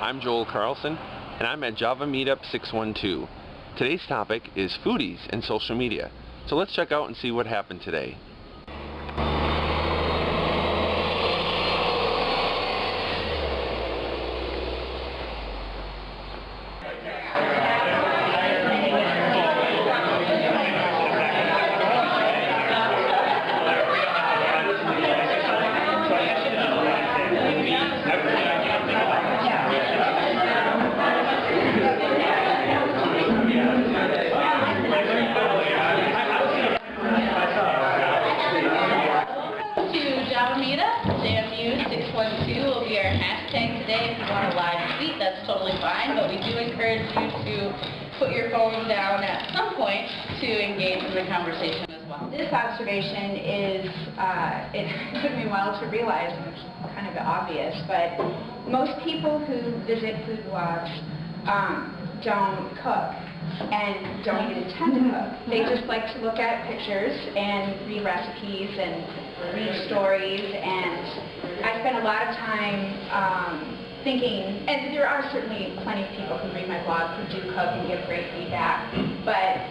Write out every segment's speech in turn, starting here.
I'm Joel Carlson, and I'm at Java Meetup 612. Today's topic is foodies and social media. So let's check out and see what happened today. JMU 612 will be our hashtag today. If you want to live tweet, that's totally fine, but we do encourage you to put your phone down at some point to engage in the conversation as well. This observation is, it took me a while to realize, and it's kind of obvious, but most people who visit food blogs don't cook and don't even intend to cook. They just like to look at pictures and read recipes and read stories, and I spend a lot of time thinking, and there are certainly plenty of people who read my blog who do cook and give great feedback, but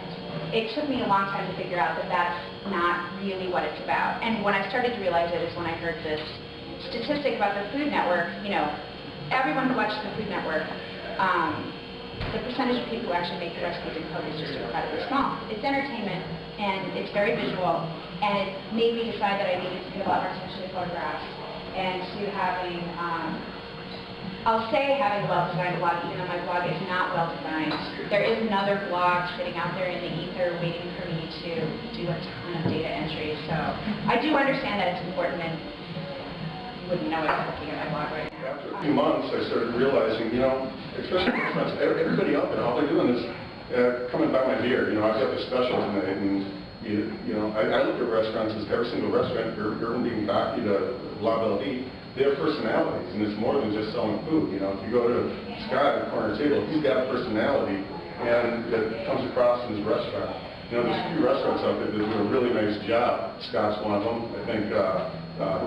it took me a long time to figure out that that's not really what it's about. And when I started to realize it is when I heard this statistic about the Food Network. You know, everyone who watches the Food Network, the percentage of people who actually make the recipes and cook is just incredibly small. It's entertainment, and it's very visual, and it made me decide that I needed to pay a lot more attention to photographs and to having, I'll say having a well-designed blog, even though my blog is not well-designed. There is another blog sitting out there in the ether waiting for me to do a ton of data entry, so I do understand that it's important, and you wouldn't know it looking at my blog right now. After a few months, I started realizing, you know, especially restaurants, everybody out there, all they're doing is coming by my beer. You know, I've got the special tonight, and you know, I look at restaurants as every single restaurant, Irving Coffee to La Belle Vie, they have personalities, and it's more than just selling food. You know, if you go to Scott at the corner table, he's got a personality, and it comes across in his restaurant. You know, there's a few restaurants out there that do a really nice job. Scott's one of them. I think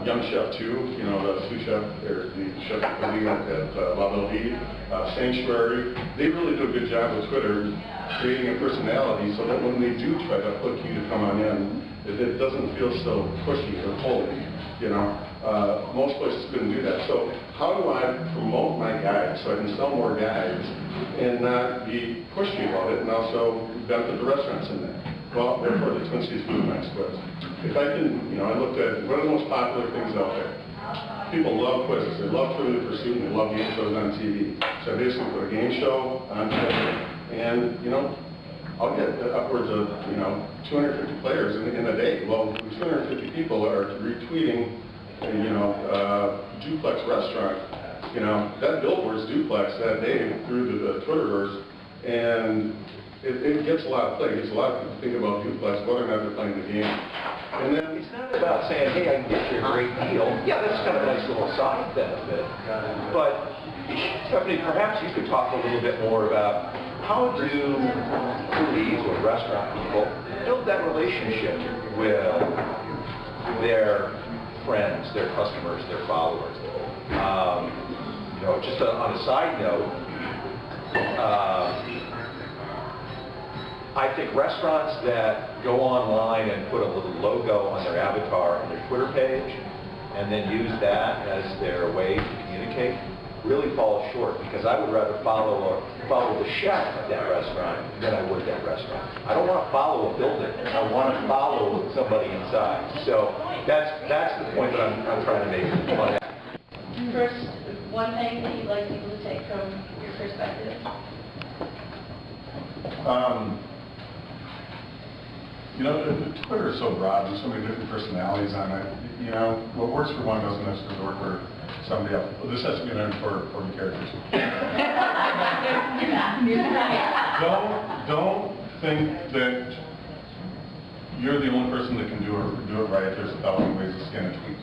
Young Chef too, you know, the sous chef, or the chef at La Belle Vie, Sanctuary, they really do a good job with Twitter creating a personality so that when they do try to hook you to come on in, it doesn't feel so pushy or pulley, you know. Most places couldn't do that. So how do I promote my guides so I can sell more guides and not be pushy about it and also benefit the restaurants in there? Well, therefore the Twin Cities Food Nights quiz. If I can, you know, I looked at what are the most popular things out there. People love quizzes. They love Trivial Pursuit, and they love game shows on TV. So I basically put a game show on Twitter, and, you know, I'll get upwards of, you know, 250 players in a day. Well, 250 people are retweeting, you know, duplex restaurant. You know, that billboard's duplex that day through the Twitterverse, and it gets a lot of play. It gets a lot of people to think about duplex, whether or not they're playing the game. And then it's not about saying, hey, I can get you a great deal. Yeah, that's kind of a nice little side benefit. But, Stephanie, perhaps you could talk a little bit more about how do foodies or restaurant people build that relationship with their friends, their customers, their followers. You know, just on a side note, I think restaurants that go online and put a little logo on their avatar on their Twitter page and then use that as their way to communicate really fall short, because I would rather follow the chef at that restaurant than I would that restaurant. I don't want to follow a building. I want to follow somebody inside. So that's the point that I'm trying to make. First, one thing that you'd like people to take from your perspective? You know, Twitter is so broad. There's so many different personalities on it. You know, what works for one doesn't necessarily work for somebody else. Well, this has to be an for 40 characters. Don't think that you're the only person that can do it right. There's 1,000 ways to skin a tweet.